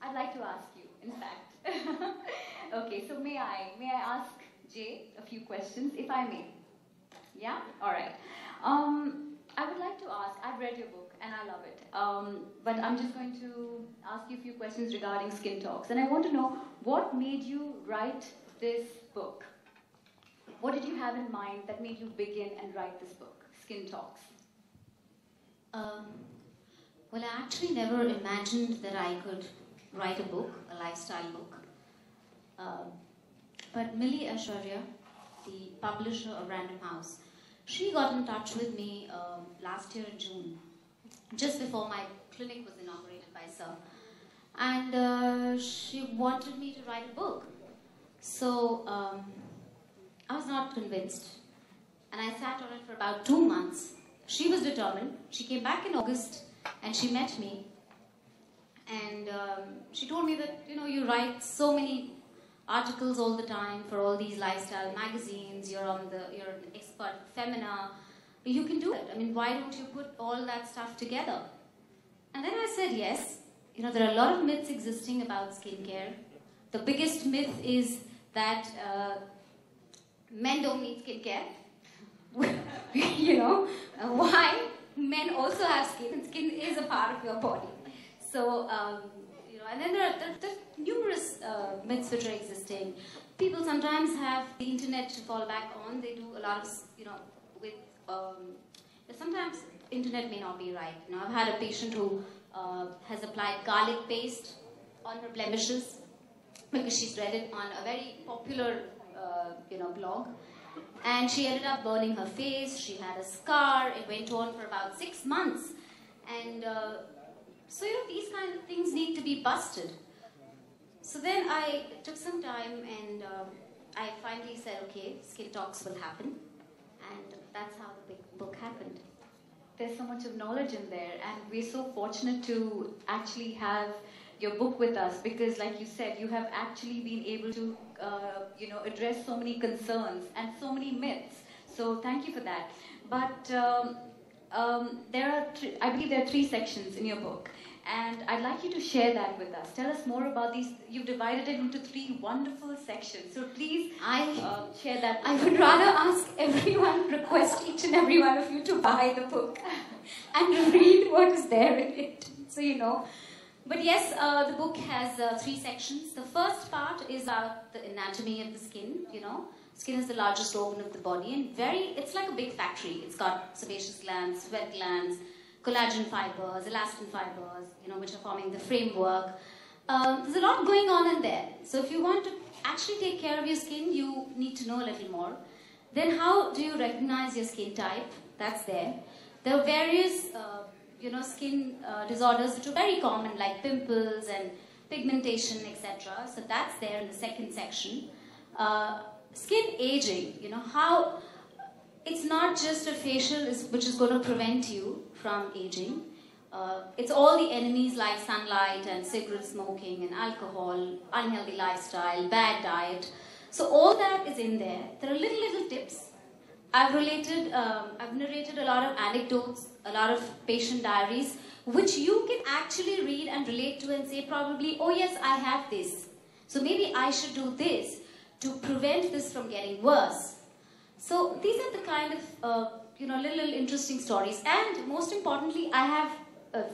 I'd like to ask you, in fact. Okay, so may I ask Jay a few questions, if I may? Yeah? All right. I would like to ask, I've read your book and I love it, but I'm just going to ask you a few questions regarding Skin Talks. And I want to know, what made you write this book? What did you have in mind that made you begin and write this book, Skin Talks? Well, I actually never imagined that I could write a book, a lifestyle book. But Millie Ashwarya, the publisher of Random House, she got in touch with me last year in June, just before my clinic was inaugurated by Sir. And she wanted me to write a book. So I was not convinced. And I sat on it for about 2 months. She was determined. She came back in August and she met me. And she told me that, you know, you write so many articles all the time for all these lifestyle magazines, you're an expert Femina, you can do it. I mean, why don't you put all that stuff together? And then I said yes. You know, there are a lot of myths existing about skincare. The biggest myth is that men don't need skincare. You know, why? Men also have skin, and skin is a part of your body. So, you know, and then there are numerous myths which are existing. People sometimes have the internet to fall back on. They do a lot of, you know, with, sometimes internet may not be right. You know, I've had a patient who has applied garlic paste on her blemishes because she's read it on a very popular, you know, blog. And she ended up burning her face. She had a scar. It went on for about 6 months. And so, you know, these kind of things need to be busted. So then I took some time and I finally said, okay, Skin Talks will happen. And that's how the big book happened. There's so much of knowledge in there, and we're so fortunate to actually have your book with us, because like you said, you have actually been able to you know, address so many concerns and so many myths. So thank you for that. But I believe there are 3 sections in your book, and I'd like you to share that with us. Tell us more about these. You've divided it into 3 wonderful sections. So please share that. I would rather ask everyone, request each and every one of you to buy the book and read what is there in it. So, you know. But yes, the book has 3 sections. The first part is about the anatomy of the skin, you know. Skin is the largest organ of the body, and it's like a big factory. It's got sebaceous glands, sweat glands, collagen fibers, elastin fibers, you know, which are forming the framework. There's a lot going on in there. So if you want to actually take care of your skin, you need to know a little more. Then how do you recognize your skin type? That's there. There are various you know, skin disorders which are very common, like pimples and pigmentation, etc. So that's there in the second section. Skin aging, you know, how it's not just a facial which is going to prevent you from aging. It's all the enemies like sunlight and cigarette smoking and alcohol, unhealthy lifestyle, bad diet. So all that is in there. There are little tips. I've narrated a lot of anecdotes, a lot of patient diaries, which you can actually read and relate to and say probably, oh yes, I have this. So maybe I should do this to prevent this from getting worse. So these are the kind of, you know, little interesting stories. And most importantly, I have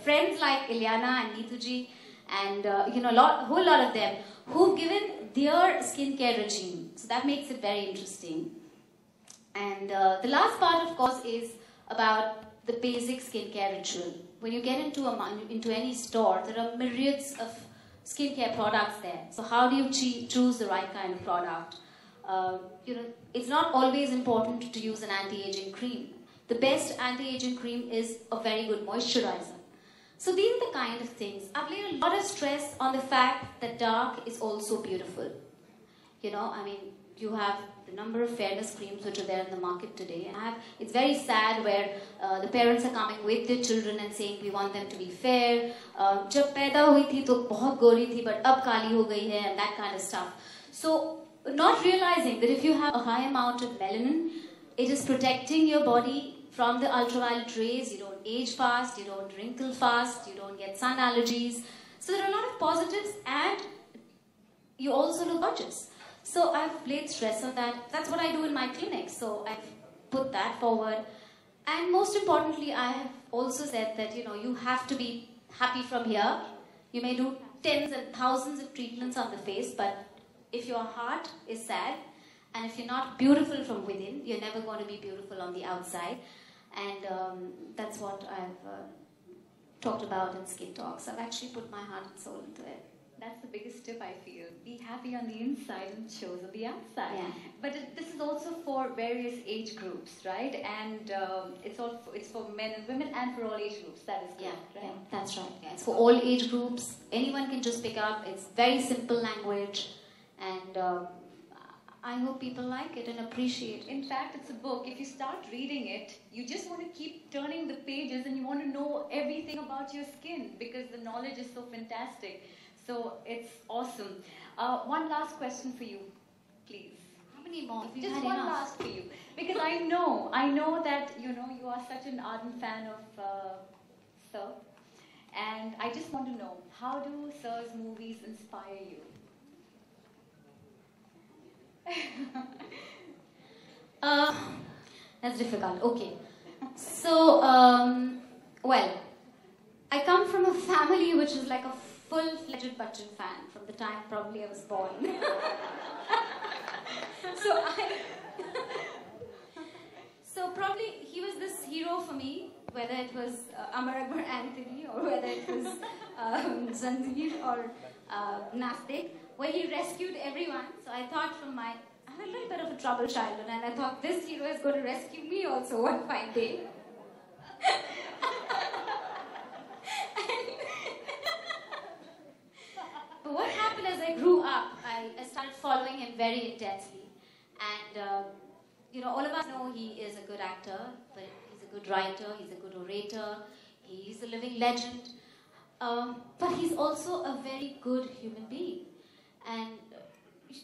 friends like Illeana and Neetu and, you know, a whole lot of them who've given their skincare regime. So that makes it very interesting. And the last part, of course, is about the basic skincare ritual. When you get into any store, there are myriads of skincare products there. So how do you choose the right kind of product? You know, it's not always important to use an anti-aging cream. The best anti-aging cream is a very good moisturizer. So these are the kind of things. I've laid a lot of stress on the fact that dark is also beautiful. You know, I mean, you have the number of fairness creams which are there in the market today. And it's very sad where the parents are coming with their children and saying we want them to be fair. जब पैदा हुई थी तो बहुत गोरी थी, but अब काली हो गई है, and that kind of stuff. So not realizing that if you have a high amount of melanin, it is protecting your body from the ultraviolet rays. You don't age fast, you don't wrinkle fast, you don't get sun allergies. So there are a lot of have positives and you also look gorgeous. So I've laid stress on that. That's what I do in my clinic. So I've put that forward. And most importantly, I have also said that, you know, you have to be happy from here. You may do tens and thousands of treatments on the face, but if your heart is sad, and if you're not beautiful from within, you're never going to be beautiful on the outside. And that's what I've talked about in Skin Talks. I've actually put my heart and soul into it. That's the biggest tip, I feel. Be happy on the inside and shows on the outside. Yeah. But this is also for various age groups, right? And it's for men and women and for all age groups. That is correct, right? Yeah, that's right. Yeah, it's for all age groups. Anyone can just pick up. It's very simple language. And I hope people like it and appreciate it. In fact, it's a book. If you start reading it, you just want to keep turning the pages and you want to know everything about your skin because the knowledge is so fantastic. So it's awesome. One last question for you, please. How many more? Just one last for you. Because I know that, you know, you are such an ardent fan of Sir. And I just want to know, how do Sir's movies inspire you? That's difficult. Okay. So, well, I come from a family which is like a full-fledged Bachchan fan from the time probably I was born. So probably he was this hero for me, whether it was Amar Akbar Anthony or whether it was Zanjeer or Nastic, where he rescued everyone. So I thought I had a little bit of a troubled childhood, and I thought this hero is going to rescue me also one fine day. But what happened as I grew up, I started following him very intensely. And, you know, all of us know he is a good actor, but he's a good writer, he's a good orator, he's a living legend. But he's also a very good human being. And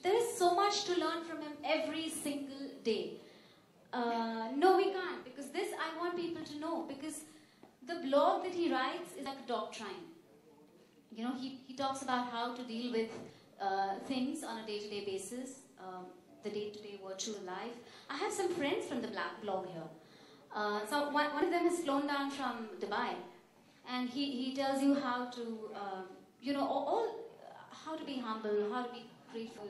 there is so much to learn from him every single day. No, we can't, because this I want people to know, because the blog that he writes is like a doctrine. You know, he talks about how to deal with things on a day-to-day basis, the day-to-day virtual life. I have some friends from the blog here. So one of them has flown down from Dubai, and he tells you how to, you know, how to be humble, how to be grateful.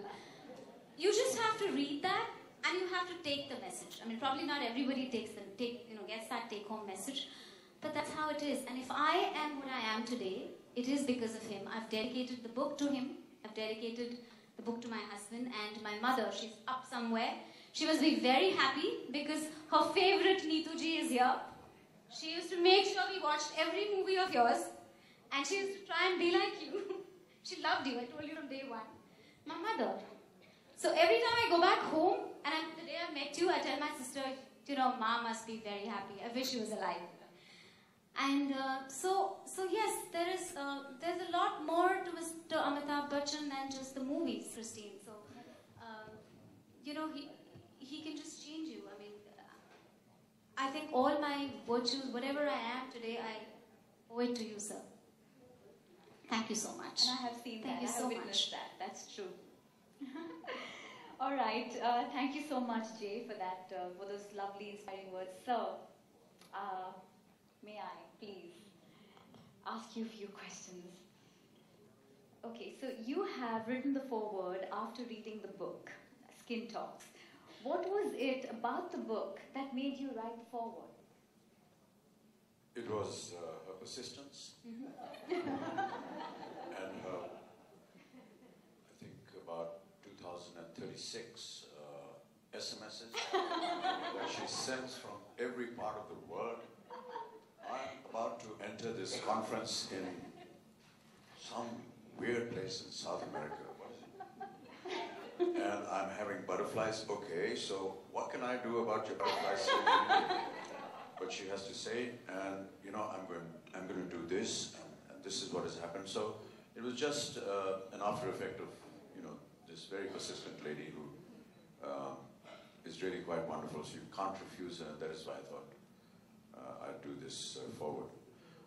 You just have to read that, and you have to take the message. I mean, probably not everybody gets that take-home message, but that's how it is. And if I am what I am today, it is because of him. I've dedicated the book to him. I've dedicated the book to my husband and my mother. She's up somewhere. She must be very happy because her favorite Neetu ji is here. She used to make sure we watched every movie of yours, and she used to try and be like you. She loved you. I told you from day one. My mother. So every time I go back home, and the day I met you, I tell my sister, you know, Ma must be very happy. I wish she was alive. And so yes, there's a lot more to Mr. Amitabh Bachchan than just the movies, Christine. So, you know, he can just change you. I mean, I think all my virtues, whatever I am today, I owe it to you, sir. Thank you so much. And I have seen Thank that. you I so have witnessed much. that. That's true. All right. Thank you so much, Jay, for that, for those lovely, inspiring words. So, may I please ask you a few questions? Okay, so you have written the foreword after reading the book, Skin Talks. What was it about the book that made you write the foreword? It was her persistence and her, I think, about 2036 SMSs that she sends from every part of the world. I'm about to enter this conference in some weird place in South America. What is it? And I'm having butterflies. Okay, so what can I do about your butterflies? But she has to say, and you know, I'm going to do this, and this is what has happened. So it was just an after effect of, you know, this very persistent lady who is really quite wonderful. So you can't refuse her, and that is why I thought I'd do this forward.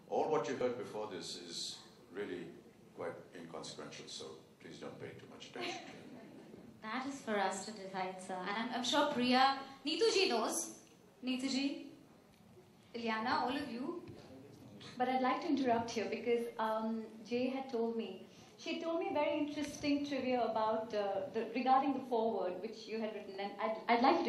All what you heard before this is really quite inconsequential. inconsequential, so please don't pay too much attention to it. That is for us to decide, sir. And I'm sure Priya, Neetu ji knows. Neetu ji, Illeana, all of you. But I'd like to interrupt here because Jay had told me, she had told me very interesting trivia about regarding the foreword which you had written, and I'd like you to